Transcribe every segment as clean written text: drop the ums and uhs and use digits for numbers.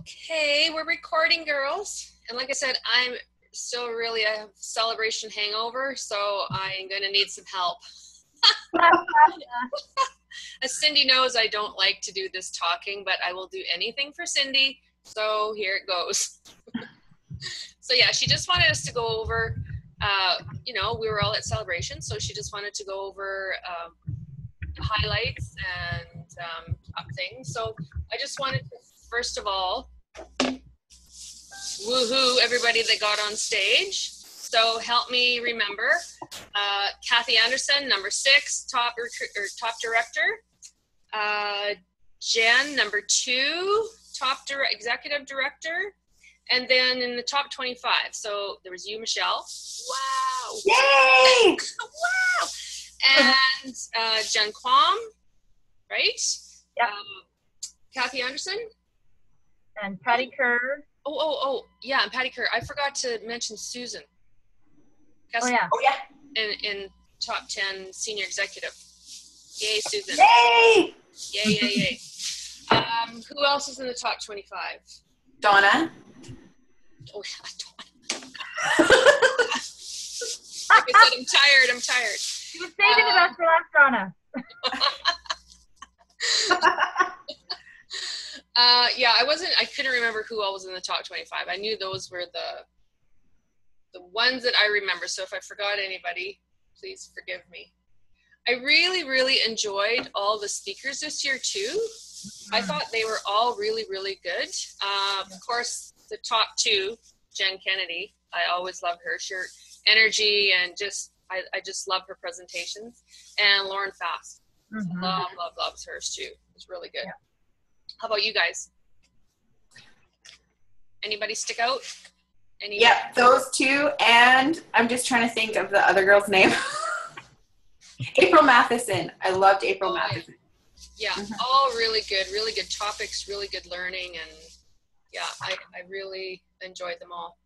Okay, we're recording, girls. And like I said, I'm still really a celebration hangover, so I'm going to need some help. As Cindy knows, I don't like to do this talking, but I will do anything for Cindy. So here it goes. So yeah, she just wanted us to go over, we were all at Celebration, so she just wanted to go over highlights and top things. So I just wanted to, first of all, woohoo everybody that got on stage. So help me remember. Kathy Anderson, number 6, top director. Jen, number 2, executive director. And then in the top 25, so there was you, Michelle. Wow. Yay! Wow. And Jen Kwam, right? Yeah. Kathy Anderson. And Patty Kerr. Oh, yeah, and Patty Kerr. I forgot to mention Susan. Oh, yeah. In top 10 senior executive. Yay, Susan. Yay! Yay. Who else is in the top 25? Donna. Oh, yeah, Donna. Like I said, I'm tired. She was saving the best for last, Donna. Yeah, I couldn't remember who all was in the top 25. I knew those were the ones that I remember. So if I forgot anybody, please forgive me. I really, really enjoyed all the speakers this year too. I thought they were all really, really good. Of course, the top 2, Jen Kennedy. I always loved her. Her energy and I just love her presentations. And Lauren Fast. Mm-hmm. Love hers too. It was really good. Yeah. How about you guys? Anybody stick out? Yep, those 2, and I'm just trying to think of the other girl's name. April Matheson. I loved April Matheson. Yeah, all really good topics, really good learning, and yeah, I really enjoyed them all.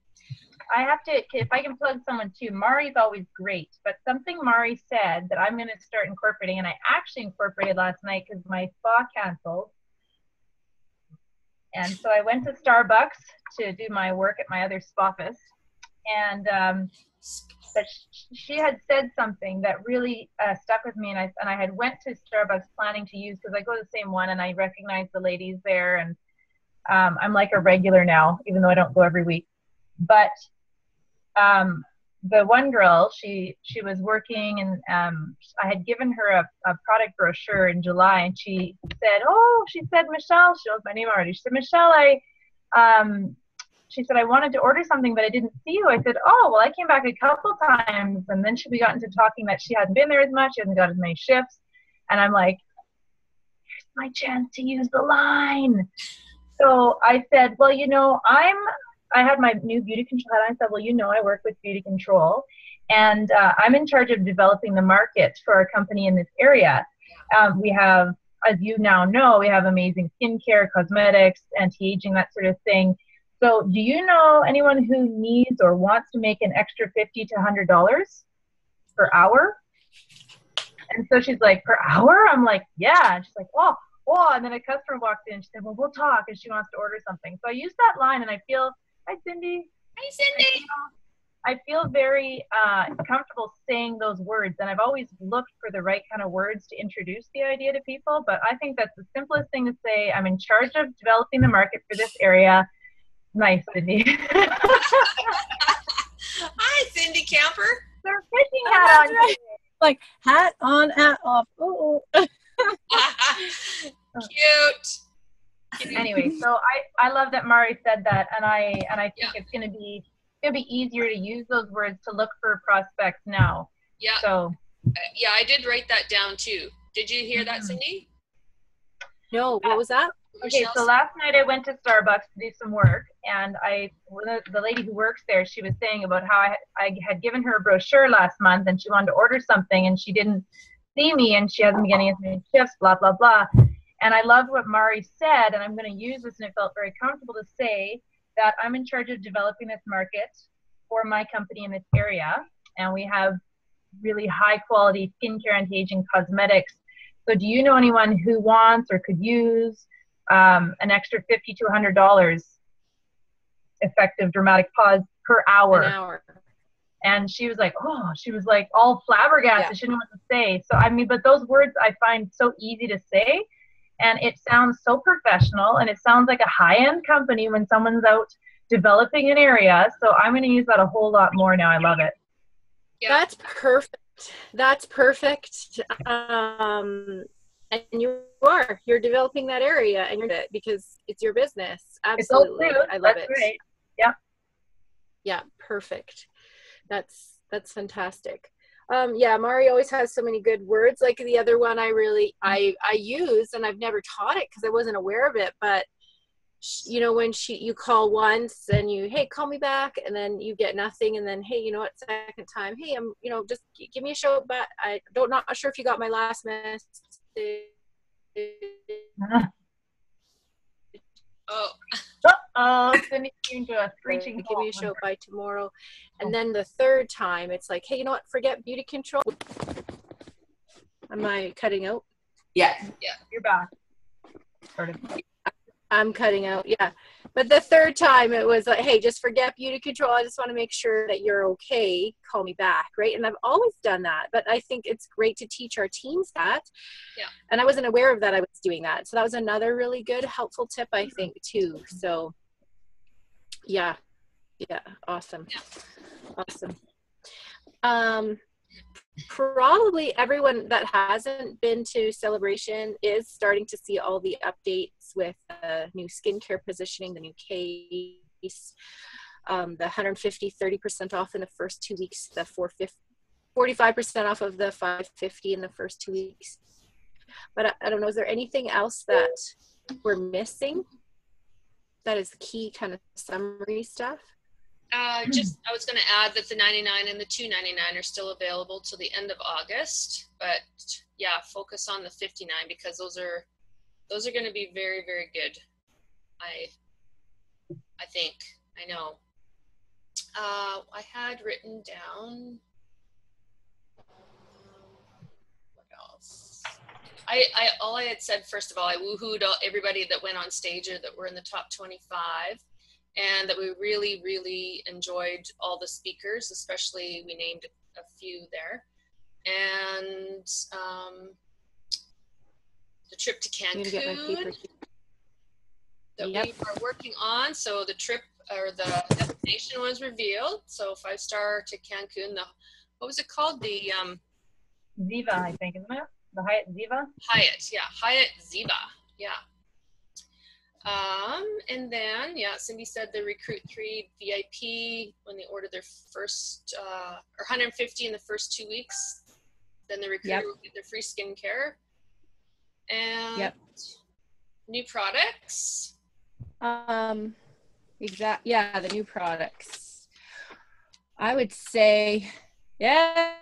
I have to, if I can plug someone too, Mari's always great, but something Mari said that I'm going to start incorporating, and I actually incorporated last night because my spa canceled. And so I went to Starbucks to do my work at my other spa office, and but she had said something that really stuck with me, and I had went to Starbucks planning to use, because I go to the same one and I recognize the ladies there, and I'm like a regular now, even though I don't go every week. But the one girl, she was working, and I had given her a product brochure in July, and she said, Michelle, she knows my name already. She said, Michelle, she said, I wanted to order something, but I didn't see you. I said, oh, well, I came back a couple times. And then we got into talking that she hadn't been there as much. She hasn't got as many shifts. And I'm like, here's my chance to use the line. So I said, well, I had my new beauty control hat. I said, well, I work with beauty control. And I'm in charge of developing the market for our company in this area. We have, as you now know, we have amazing skincare, cosmetics, anti-aging, that sort of thing. So do you know anyone who needs or wants to make an extra $50 to $100 per hour? And so she's like, per hour? I'm like, yeah. And she's like, oh. And then a customer walked in. She said, well, we'll talk. And she wants to order something. So I used that line, and I feel, hi, Cindy. Hi, Cindy. I feel very comfortable saying those words. And I've always looked for the right kind of words to introduce the idea to people. But I think that's the simplest thing to say. I'm in charge of developing the market for this area. Nice, Cindy. Hi, Cindy Camper. They're fishing hat on. Right. Like hat on, hat off. Ooh. Cute. Anyway, so I love that Mari said that, and I think it's gonna be easier to use those words to look for prospects now. Yeah. So. Yeah, I did write that down too. Did you hear that, Cindy? No, what was that? Okay, so last night I went to Starbucks to do some work, and the lady who works there, she was saying about how I had given her a brochure last month, and she wanted to order something, and she didn't see me, and she hasn't been getting as many shifts, blah, blah, blah. And I love what Mari said, and I'm going to use this, and it felt very comfortable to say that I'm in charge of developing this market for my company in this area, and we have really high-quality skincare, anti-aging, cosmetics. So do you know anyone who wants or could use an extra $50 to $100 effective dramatic pause per hour. An hour. And she was like, all flabbergasted. Yeah. She didn't know what to say. So, I mean, but those words I find so easy to say, and it sounds so professional, and it sounds like a high-end company when someone's out developing an area. So I'm going to use that a whole lot more now. I love it. Yeah. That's perfect. That's perfect. And you're developing that area, and you're it because it's your business. Absolutely. It's all I love it. Right. Yeah. Yeah. Perfect. That's fantastic. Yeah, Mari always has so many good words. Like the other one I use, and I've never taught it because I wasn't aware of it, but when you call once and hey, call me back, and then you get nothing, and then, hey, second time, hey, I'm, just give me a show, but not sure if you got my last message. Sending you into a screeching give me a show by tomorrow. And then the third time it's like, hey, you know what, forget beauty control. Am I cutting out? Yeah. You're back. Sort of. I'm cutting out, yeah. But the third time it was like, hey, just forget beauty control. I just want to make sure that you're okay. Call me back, right? And I've always done that. But I think it's great to teach our teams that. Yeah. And I wasn't aware of that I was doing that. So that was another really good, helpful tip, I think, too. So, yeah. Yeah, awesome. Yeah. Awesome. Probably everyone that hasn't been to Celebration is starting to see all the updates with the new skincare positioning, the new case, the 30% off in the first 2 weeks, the 45% off of the 550 in the first 2 weeks. But I don't know, is there anything else that we're missing that is key kind of summary stuff? I was going to add that the 99 and the 299 are still available till the end of August, but yeah, focus on the 59 because those are going to be very, very good. I think. I know. I had written down what else? All I had said, first of all, I woohooed everybody that went on stage or that were in the top 25. And that we really, really enjoyed all the speakers, especially we named a few there. And the trip to Cancun that we are working on. So the trip or the destination was revealed. So 5-star to Cancun. What was it called? The Ziva, I think, isn't it? The Hyatt Ziva? Hyatt Ziva, yeah. And then, Cindy said the Recruit 3 VIP, when they order their first, or 150 in the first 2 weeks, then the Recruit will get their free skincare. And new products. The new products. I would say, there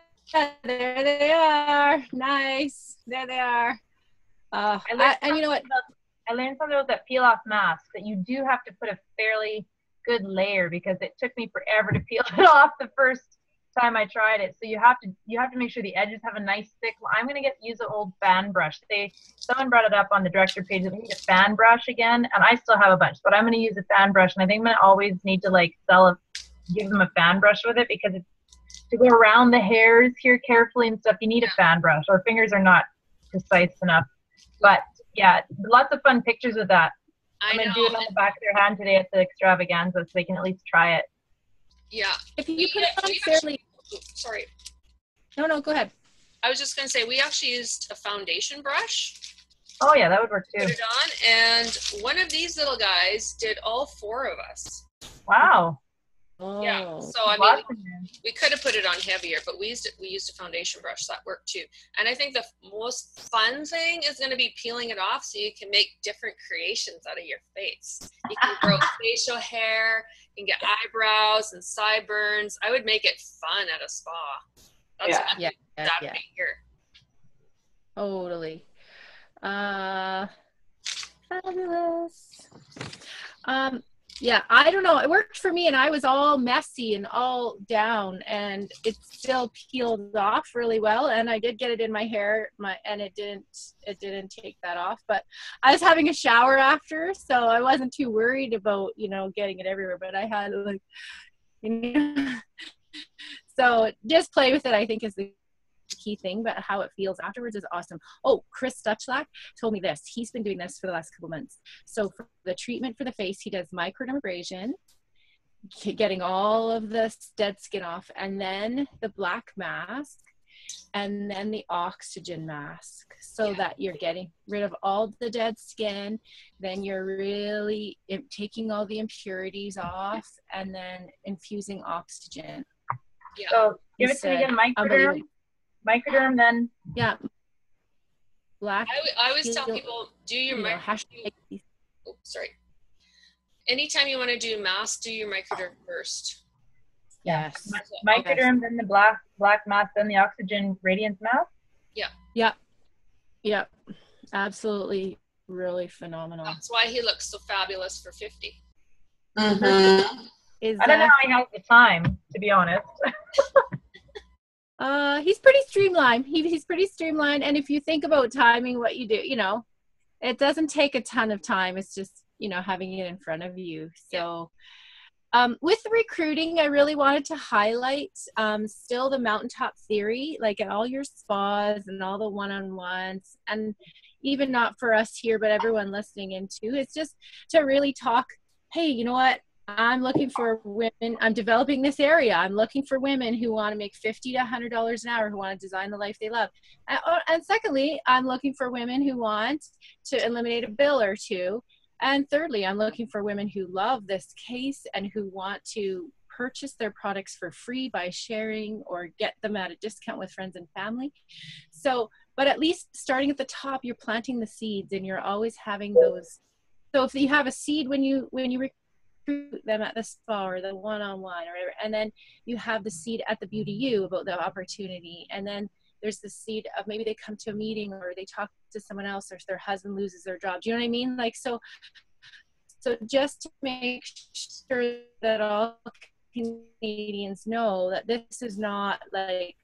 they are. Nice. There they are. And you know what? I learned something about that peel-off mask, that you do have to put a fairly good layer because it took me forever to peel it off the first time I tried it. So you have to make sure the edges have a nice thick. I'm gonna use an old fan brush. Someone brought it up on the director page. I need a fan brush again, and I still have a bunch, but I'm gonna use a fan brush, and I think I'm gonna always need to give them a fan brush with it because to go around the hairs here carefully and stuff, you need a fan brush. Our fingers are not precise enough, but. Yeah, lots of fun pictures with that. I'm going to do it on the back of their hand today at the extravaganza so they can at least try it. Yeah. If you put it on fairly... Sorry. No, go ahead. I was just going to say, we actually used a foundation brush. Oh, yeah, that would work too. Put it on, and one of these little guys did all 4 of us. Wow. Oh. Yeah, so I mean, we could have put it on heavier, but we used a foundation brush. That worked too. And I think the most fun thing is going to be peeling it off so you can make different creations out of your face. You can grow facial hair, you can get eyebrows and sideburns. I would make it fun at a spa. That's right here. Totally. Fabulous. Yeah, I don't know. It worked for me, and I was all messy and all down, and it still peeled off really well. And I did get it in my hair, and it didn't take that off. But I was having a shower after, so I wasn't too worried about, you know, getting it everywhere. But I had like, you know, so just play with it, I think, is the key thing, but how it feels afterwards is awesome. Oh, Chris Stuchlak told me this. He's been doing this for the last couple months. So for the treatment for the face, he does microdermabrasion, getting all of the dead skin off, and then the black mask, and then the oxygen mask, so that you're getting rid of all the dead skin. Then you're really taking all the impurities off, and then infusing oxygen. Yeah. So give it to me again, microderm, then. Yeah. Black. I always tell people, do your oh, sorry. Anytime you want to do mask, do your microderm first. Yes. Microderm, then the black mask, then the oxygen radiance mask. Yeah. Yeah. Absolutely, really phenomenal. That's why he looks so fabulous for 50. Mm-hmm. I don't know how he has the time, to be honest. He's pretty streamlined. He's pretty streamlined. And if you think about timing what you do, you know, it doesn't take a ton of time. It's just, you know, having it in front of you. So with the recruiting, I really wanted to highlight still the mountaintop theory, like at all your spas and all the one-on-ones, and even not for us here, but everyone listening in too. It's just to really talk, hey, you know what? I'm looking for women. I'm developing this area. I'm looking for women who want to make $50 to $100 an hour, who want to design the life they love. And secondly, I'm looking for women who want to eliminate a bill or two. And thirdly, I'm looking for women who love this case and who want to purchase their products for free by sharing or get them at a discount with friends and family. So, but at least starting at the top, you're planting the seeds, and you're always having those. So if you have a seed when you recruit them at the spa or the one-on-one or whatever, and then you have the seed at the Beauty U about the opportunity, and then there's the seed of maybe they come to a meeting or they talk to someone else, or their husband loses their job. Do you know what I mean? Like, so just to make sure that all Canadians know that this is not like,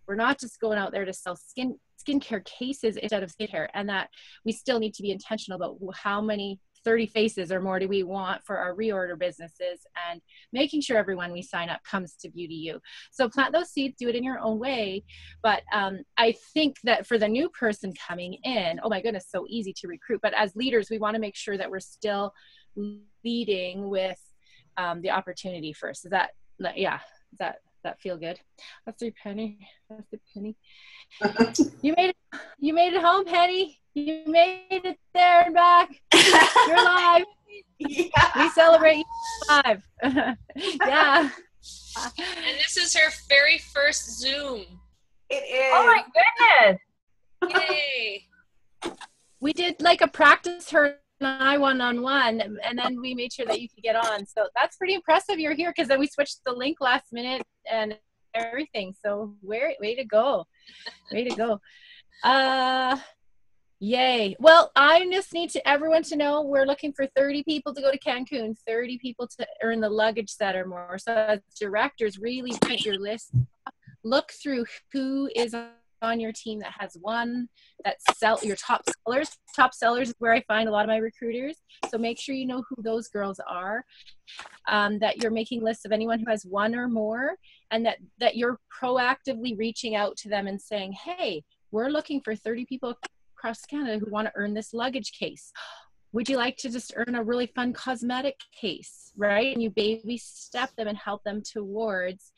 we're not just going out there to sell skincare cases instead of skincare, and that we still need to be intentional about how many 30 faces or more do we want for our reorder businesses, and making sure everyone we sign up comes to Beauty U. So plant those seeds, do it in your own way. But I think that for the new person coming in, oh my goodness, so easy to recruit. But as leaders, we want to make sure that we're still leading with the opportunity first. Is that, yeah, does that feel good? That's your Penny. That's the Penny. You made it home, Penny. You made it there and back. You're live. Yeah. We celebrate you live. Yeah. And this is her very first Zoom. It is. Oh my goodness. Yay. We did like a practice her and I one-on-one, and then we made sure that you could get on. So that's pretty impressive you're here, because then we switched the link last minute and everything. So way to go. Way to go. Yay. Well, I just need everyone to know we're looking for 30 people to go to Cancun, 30 people to earn the luggage set or more. So as directors, really put your list, look through who is on your team that has one, that sell your top sellers. Top sellers is where I find a lot of my recruiters. So make sure you know who those girls are, that you're making lists of anyone who has one or more, and that you're proactively reaching out to them and saying, hey, we're looking for 30 people across Canada who want to earn this luggage case. Would you like to just earn a really fun cosmetic case, right? And you baby step them and help them towards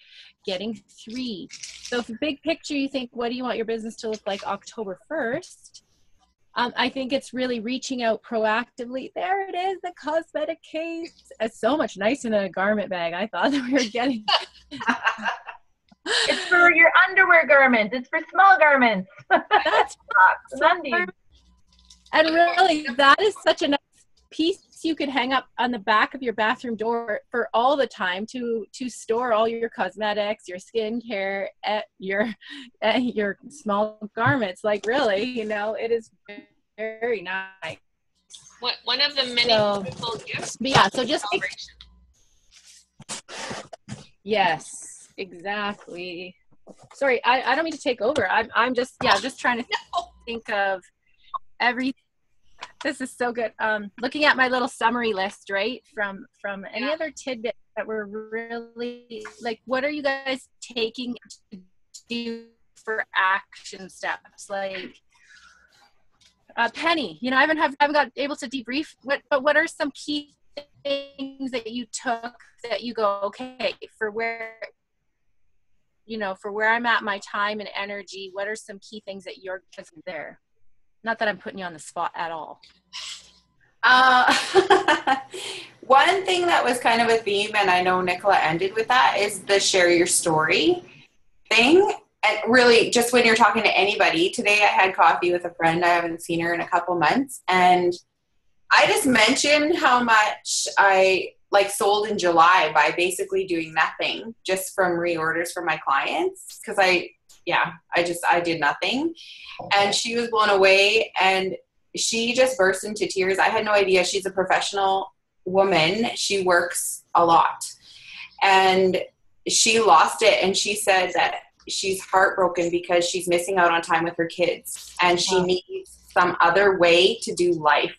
getting 3. So if big picture, you think, what do you want your business to look like October 1st? I think it's really reaching out proactively. There it is, the cosmetic case. It's so much nicer than a garment bag I thought that we were getting. It's for your underwear garments. It's for small garments. That's undies. And really, that is such a nice piece you could hang up on the back of your bathroom door for all the time to store all your cosmetics, your skincare, your small garments. Like really, you know, it is very nice. One of the many So- beautiful gifts. But yeah, so just Celebration. yes, exactly. Sorry, I don't mean to take over. I'm just trying to think of every. This is so good. Looking at my little summary list, right? From any other tidbits that were really like, what are you guys taking to do for action steps? Like, Penny, you know, I haven't got able to debrief. But what are some key things that you took that you go, okay, for where I'm at, my time and energy, what are some key things that you're there? Not that I'm putting you on the spot at all. One thing that was kind of a theme, and I know Nicola ended with that, is the share your story thing. And really, just when you're talking to anybody, today I had coffee with a friend. I haven't seen her in a couple months. And I just mentioned how much I sold in July by basically doing nothing, just from reorders for my clients. Cause I did nothing. And she was blown away, and she just burst into tears. I had no idea. She's a professional woman. She works a lot, and she lost it. And she said that she's heartbroken because she's missing out on time with her kids, and she needs some other way to do life.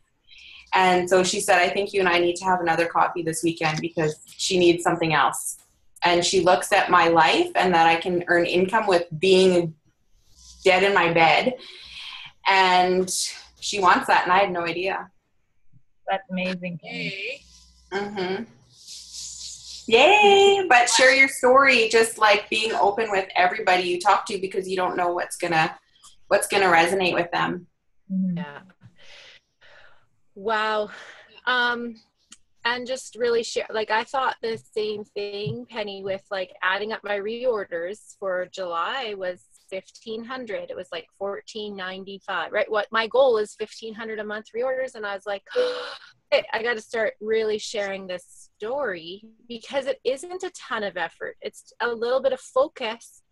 And so she said, I think you and I need to have another coffee this weekend because she needs something else. And she looks at my life and that I can earn income with being dead in my bed. And she wants that, and I had no idea. That's amazing. Yay. Mm-hmm. Yay! But share your story, just like being open with everybody you talk to, because you don't know what's gonna resonate with them. Yeah. Wow. And just really share, like, I thought the same thing, Penny, with like adding up my reorders for July was 1,500. It was like 1,495, right? What my goal is 1,500 a month reorders. And I was like, hey, I got to start really sharing this story, because it isn't a ton of effort. It's a little bit of focus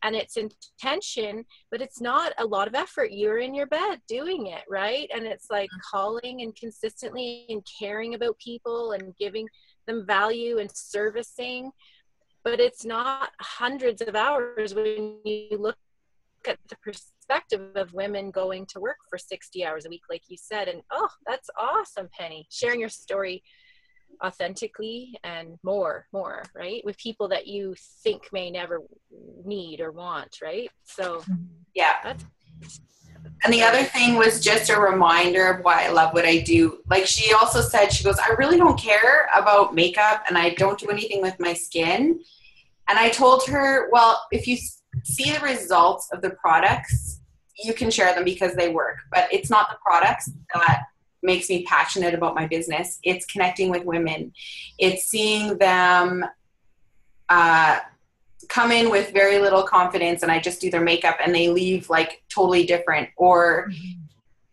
and it's intention, but it's not a lot of effort. You're in your bed doing it, right? And it's like calling and consistently and caring about people and giving them value and servicing, but it's not hundreds of hours when you look at the perspective of women going to work for 60 hours a week, like you said. And oh, that's awesome, Penny, sharing your story authentically and more, right, with people that you think may never need or want, right? So yeah. And the other thing was just a reminder of why I love what I do. Like, she also said, she goes, I really don't care about makeup and I don't do anything with my skin. And I told her, well, if you see the results of the products, you can share them because they work, but it's not the products that makes me passionate about my business. It's connecting with women. It's seeing them come in with very little confidence, and I just do their makeup and they leave like totally different. Or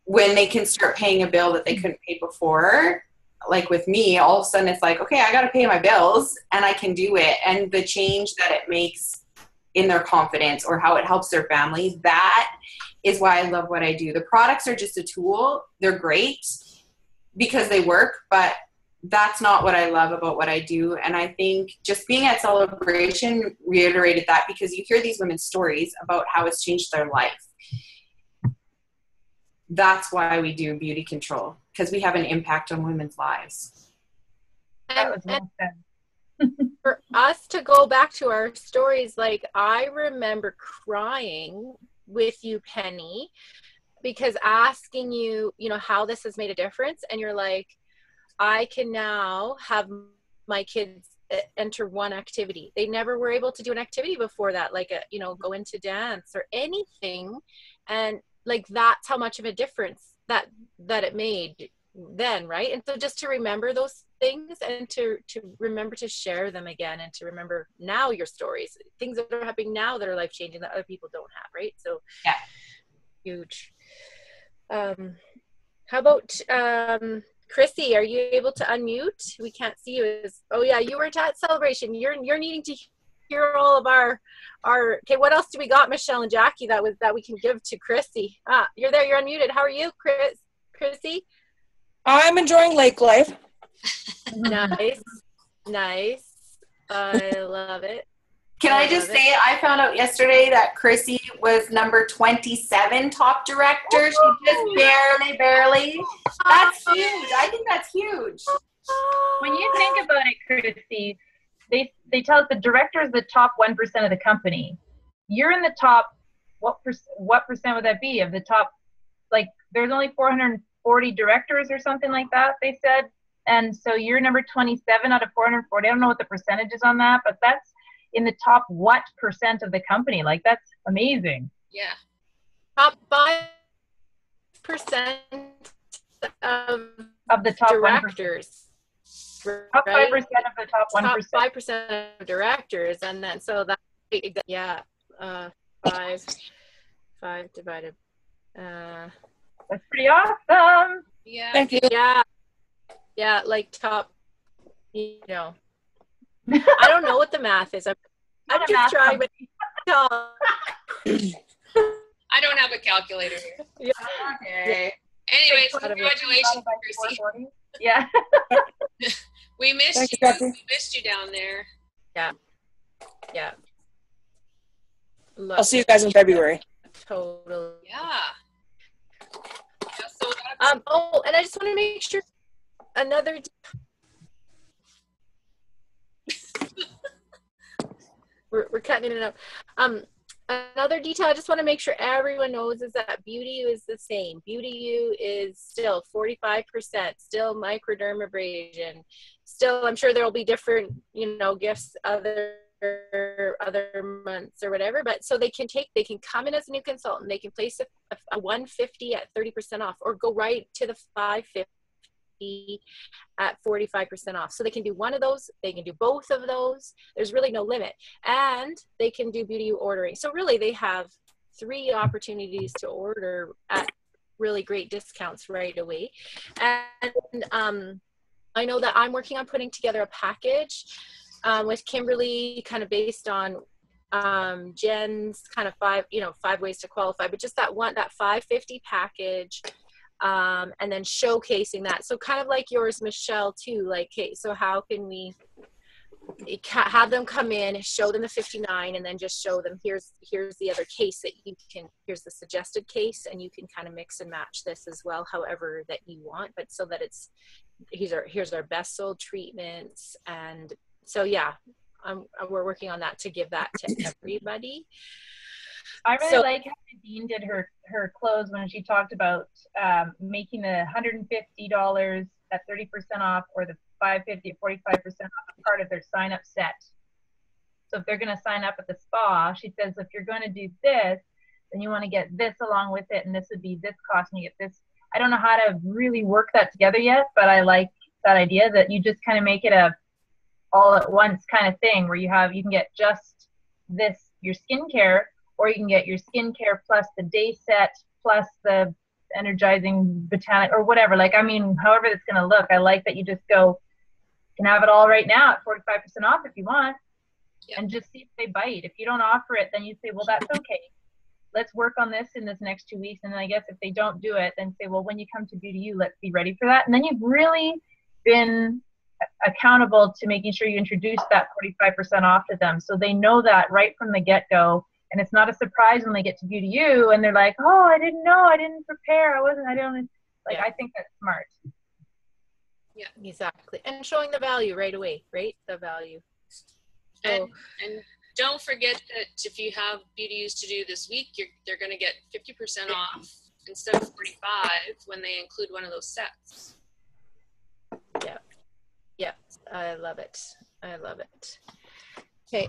when they can start paying a bill that they couldn't pay before, like with me, all of a sudden it's like, okay, I got to pay my bills and I can do it. And the change that it makes in their confidence, or how it helps their families, that is why I love what I do. The products are just a tool. They're great because they work, but that's not what I love about what I do. And I think just being at Celebration reiterated that, because you hear these women's stories about how it's changed their life. That's why we do Beauty Control, because we have an impact on women's lives. That was well said. For us to go back to our stories, like, I remember crying with you, Penny, because asking you, you know, how this has made a difference. And you're like, I can now have my kids enter one activity. They never were able to do an activity before that, like, go into dance or anything. And like, that's how much of a difference that it made then, right? And so just to remember those things, and to remember to share them again, and to remember now your stories, things that are happening now that are life-changing that other people don't have, right? So yeah, huge. How about Chrissy, are you able to unmute? We can't see you. Oh yeah, you weren't at Celebration. You're needing to hear all of our okay, what else do we got, Michelle and Jackie, that we can give to Chrissy? You're there, you're unmuted. How are you, Chrissy? I'm enjoying lake life. Nice. Nice. I love it. Can I just say, I found out yesterday that Chrissy was number 27 top director. She just barely. That's huge. I think that's huge. When you think about it, Chrissy, they tell us the director is the top 1% of the company. You're in the top, what percent would that be of the top? Like, there's only 440 directors or something like that, they said. And so you're number 27 out of 440. I don't know what the percentage is on that, but that's in the top what percent of the company. Like, that's amazing. Yeah. Top 5% Of the top directors. Top 5% Right? of the top 1%. Top 5% of directors, and then so that, yeah, 5 divided. That's pretty awesome. Yeah. Thank you. Yeah, like top, you know. I don't know what the math is. I'm just trying to tell. I don't have a calculator here. Yeah. Okay. Anyways, Out of it. congratulations, Chrissy. 440. Yeah. We missed Thank you. you, Kathy. We missed you down there. Yeah. I'll see you guys in February. Totally. Yeah. So that's, Oh, and I just want to make sure another. We're cutting it up. Another detail I just want to make sure everyone knows is that Beauty U is the same. Beauty U is still 45%, still microdermabrasion. Still, I'm sure there will be different, gifts other months or whatever, but so they can come in as a new consultant, they can place a 150 at 30% off, or go right to the 550 at 45% off. So they can do one of those, they can do both of those. There's really no limit. And they can do Beauty U ordering. So really they have 3 opportunities to order at really great discounts right away. And I know that I'm working on putting together a package with Kimberly, kind of based on Jen's kind of 5 ways to qualify, but just that 550 package. And then showcasing that. So kind of like yours, Michelle, too. Like, hey, so how can we have them come in, show them the 59, and then just show them here's the other case that you can, here's the suggested case, and you can kind of mix and match this as well, however that you want, but so that it's here's our best sold treatments. And so yeah, we're working on that to give that to everybody. I really like how Nadine did her close when she talked about making the $150 at 30% off, or the $550 at 45% off part of their sign up set. So if they're going to sign up at the spa, she says, if you're going to do this, then you want to get this along with it, and this would be this cost, and you get this. I don't know how to really work that together yet, but I like that idea that you just kind of make it a all at once kind of thing, where you can get just this, your skincare, or you can get your skincare plus the day set plus the energizing botanic or whatever. Like, I mean, however it's going to look. I like that you just go, you can have it all right now at 45% off if you want. Yep. And just see if they bite. If you don't offer it, then you say, well, that's okay. Let's work on this in this next 2 weeks. And then I guess if they don't do it, then say, well, when you come to Beauty U, let's be ready for that. And then you've really been accountable to making sure you introduce that 45% off to them, so they know that right from the get-go. And it's not a surprise when they get to Beauty U and they're like, oh, I didn't know, I didn't prepare, Yeah. I think that's smart. Yeah, exactly. And showing the value right away, right? The value. So, and don't forget that if you have Beauty U's to do this week, they're going to get 50% off instead of 45 when they include one of those sets. Yeah, I love it. Okay.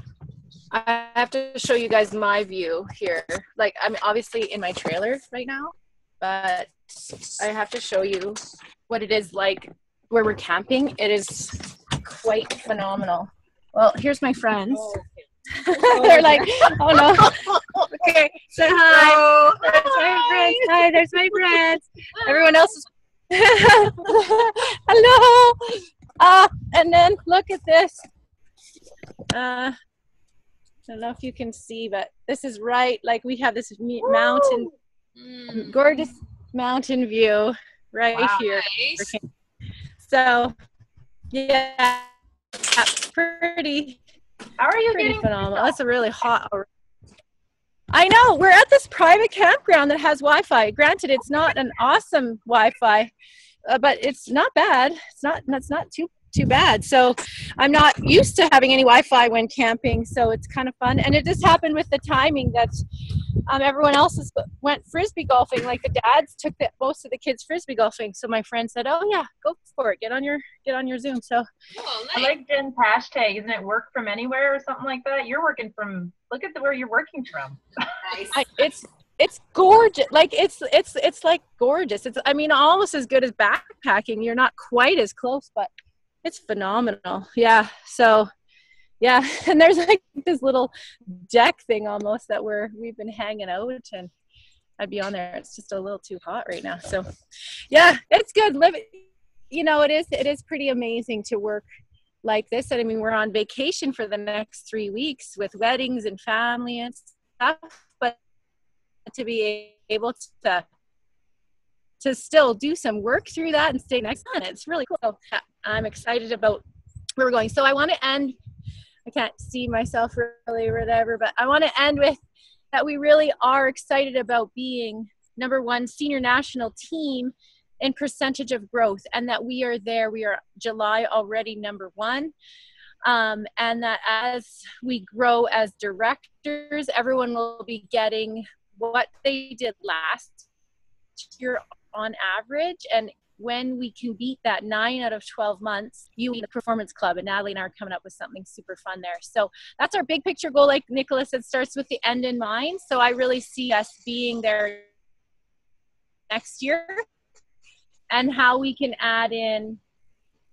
I have to show you guys my view here. Like, I'm obviously in my trailer right now, but I have to show you what it is like where we're camping. It is quite phenomenal. Well, here's my friends. They're like, oh no. Okay, say hi. Oh, There's my friends. Hi, there's my friends. Everyone else is. Hello. And then look at this. I don't know if you can see, but this is right. Like, we have this mountain, gorgeous mountain view. right Wow. here. Nice. So, yeah, pretty How are you pretty getting phenomenal. It's a really hot. I know, we're at this private campground that has Wi-Fi. Granted, it's not an awesome Wi-Fi, but it's not bad. It's not too bad. So I'm not used to having any Wi-Fi when camping, so it's kind of fun. And it just happened with the timing that everyone else went frisbee golfing. Like the dads took most of the kids frisbee golfing. So my friend said, "Oh yeah, go for it. Get on your Zoom." So Oh, I nice. like Jen's hashtag. Isn't it work from anywhere or something like that? You're working from, look at where you're working from. Nice. it's gorgeous. Like it's like gorgeous. It's, I mean, almost as good as backpacking. You're not quite as close, but it's phenomenal. Yeah. So yeah, and there's like this little deck thing almost that we've been hanging out, and I'd be on there. It's just a little too hot right now. So yeah, it's good. It is pretty amazing to work like this. And I mean, we're on vacation for the next 3 weeks with weddings and family and stuff, but to be able to still do some work through that and stay next on it, it's really cool. So, yeah, I'm excited about where we're going. So I want to end, I can't see myself really or whatever, but I want to end with that we really are excited about being #1 senior national team in percentage of growth, and that we are there. We are July already #1. And that as we grow as directors, everyone will be getting what they did last year on average. And when we can beat that 9 out of 12 months, you in the Performance Club, and Natalie and I are coming up with something super fun there. So that's our big picture goal. Like Nicholas said, starts with the end in mind. So I really see us being there next year, and how we can add in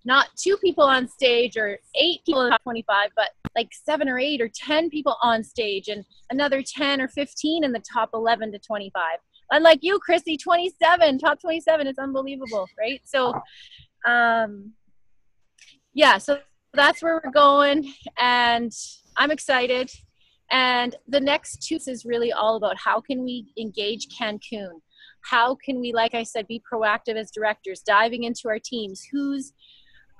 not 2 people on stage or 8 people in the top 25, but like 7 or 8 or 10 people on stage, and another 10 or 15 in the top 11 to 25. Unlike you, Chrissy, 27, top 27 is unbelievable, right? So, yeah, so that's where we're going, and I'm excited. And the next 2 is really all about how can we engage Cancun? How can we, like I said, be proactive as directors, diving into our teams? Who's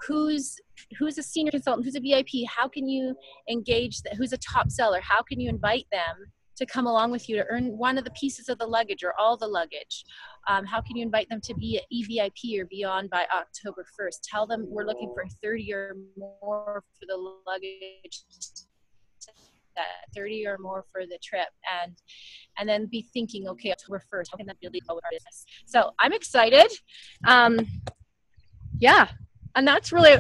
a senior consultant? Who's a VIP? How can you engage who's a top seller? How can you invite them to come along with you to earn one of the pieces of the luggage or all the luggage? How can you invite them to be an EVIP or beyond by October 1st? Tell them we're looking for 30 or more for the luggage, 30 or more for the trip, and then be thinking, okay, October 1st, how can that really go with our business? So I'm excited. Yeah, and that's really,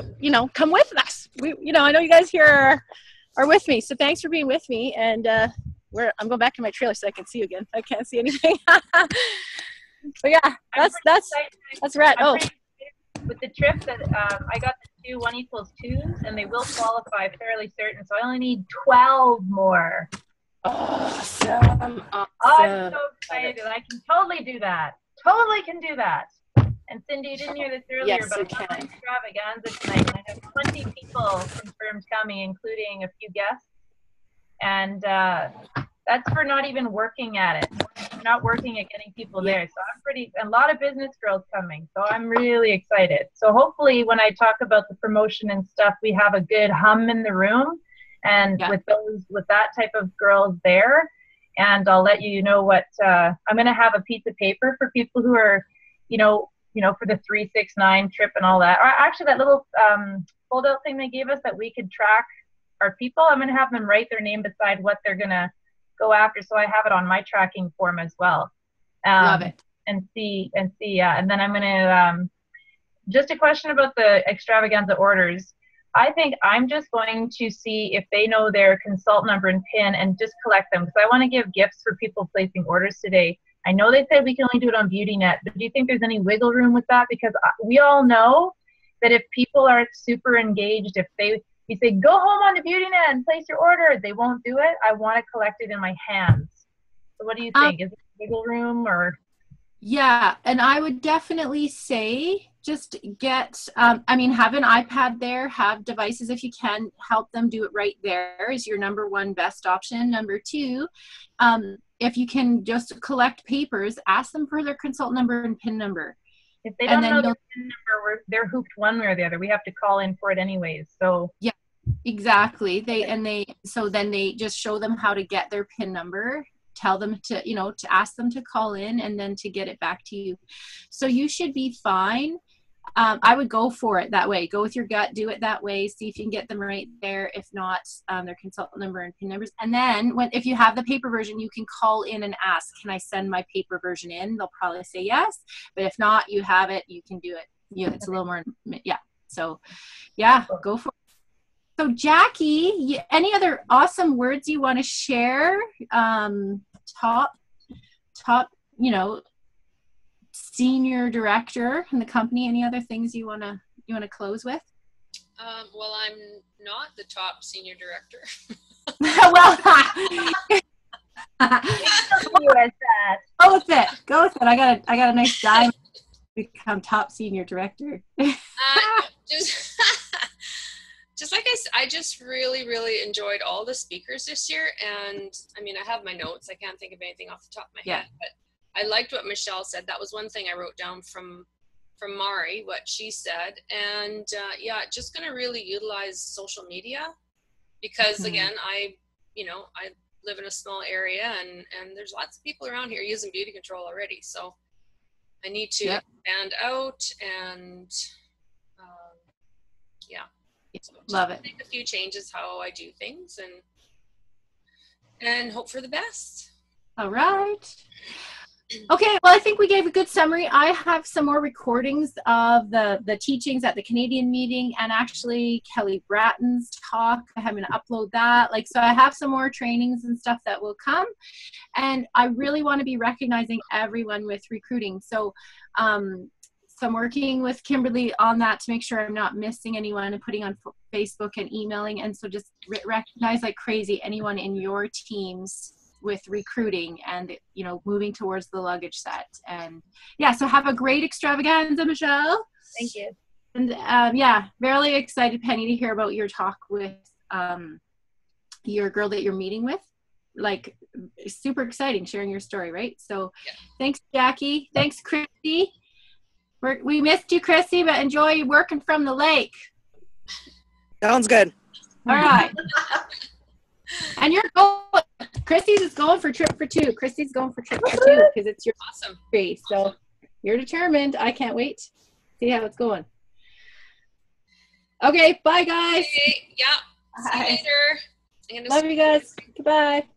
come with us. I know you guys here are with me, so thanks for being with me. And I'm going back to my trailer so I can see you again. I can't see anything. But yeah, that's right. Oh, with the trip that I got to do 1 = 2s, and they will qualify, fairly certain. So I only need 12 more. Awesome. I'm so excited. I can totally do that. Totally can do that. And Cindy, you didn't hear this earlier, Yes, but you I'm on can. extravaganza tonight. I have 20 people confirmed coming, including a few guests. And that's for not even working at it. We're not working at getting people there. So a lot of business girls coming. So I'm really excited. So hopefully when I talk about the promotion and stuff, we have a good hum in the room. And with that type of girls there, and I'll let you know what, I'm going to have a piece of paper for people who are, for the 369 trip and all that. Or actually that little fold-out thing they gave us that we could track our people, I'm going to have them write their name beside what they're going to go after, so I have it on my tracking form as well. Love it. And see, yeah. And then I'm going to, just a question about the extravaganza orders. I think I'm just going to see if they know their consult number and PIN and just collect them, because I want to give gifts for people placing orders today. I know they said we can only do it on BeautyNet, but do you think there's any wiggle room with that? Because we all know that if people are super engaged, if you say, go home on the BeautyNet and place your order, they won't do it. I want to collect it in my hands. So what do you think? Is there wiggle room or? Yeah, and I would definitely say just get, have an iPad there, have devices if you can, help them do it right there is your #1 best option. Number 2, if you can just collect papers, ask them for their consult number and PIN number. If they And don't then know you'll- the PIN number, they're hooped one way or the other. We have to call in for it anyways. So Exactly. So then they just show them how to get their PIN number, tell them to, to ask them to call in and then to get it back to you. So you should be fine. I would go for it that way. Go with your gut, do it that way. See if you can get them right there. If not, their consultant number and PIN numbers. And then if you have the paper version, you can call in and ask, can I send my paper version in? They'll probably say yes. But if not, you have it, you can do it. It's a little more, yeah. So yeah, go for it. So Jackie, any other awesome words you want to share? Top, senior director in the company. Any other things you wanna close with? Well, I'm not the top senior director. Well, go with it. I got a nice diamond to become top senior director. Just like I just really, really enjoyed all the speakers this year. And I mean, I have my notes. I can't think of anything off the top of my head, but I liked what Michelle said. That was one thing I wrote down from Mari, what she said. And just going to really utilize social media because again, I live in a small area and there's lots of people around here using beauty control already. So I need to expand out and so love it. Make a few changes how I do things and hope for the best. All right. Okay, well, I think we gave a good summary. I have some more recordings of the teachings at the Canadian meeting and actually Kelly Bratton's talk. I'm going to upload that. So I have some more trainings and stuff that will come. And I really want to be recognizing everyone with recruiting. So I'm working with Kimberly on that to make sure I'm not missing anyone and putting on Facebook and emailing. And so just recognize like crazy anyone in your teams with recruiting and, moving towards the luggage set. And so have a great extravaganza, Michelle. Thank you. And really excited, Penny, to hear about your talk with your girl that you're meeting with. Super exciting, sharing your story, right? So thanks, Jackie. Thanks, Christy. We missed you, Chrissy, but enjoy working from the lake. Sounds good. All right. And Chrissy's is going for trip for two. Chrissy's going for trip for two because it's your awesome race. So you're determined. I can't wait to see how it's going. Okay, bye, guys. Okay, yeah. See you later. Love you guys. Goodbye.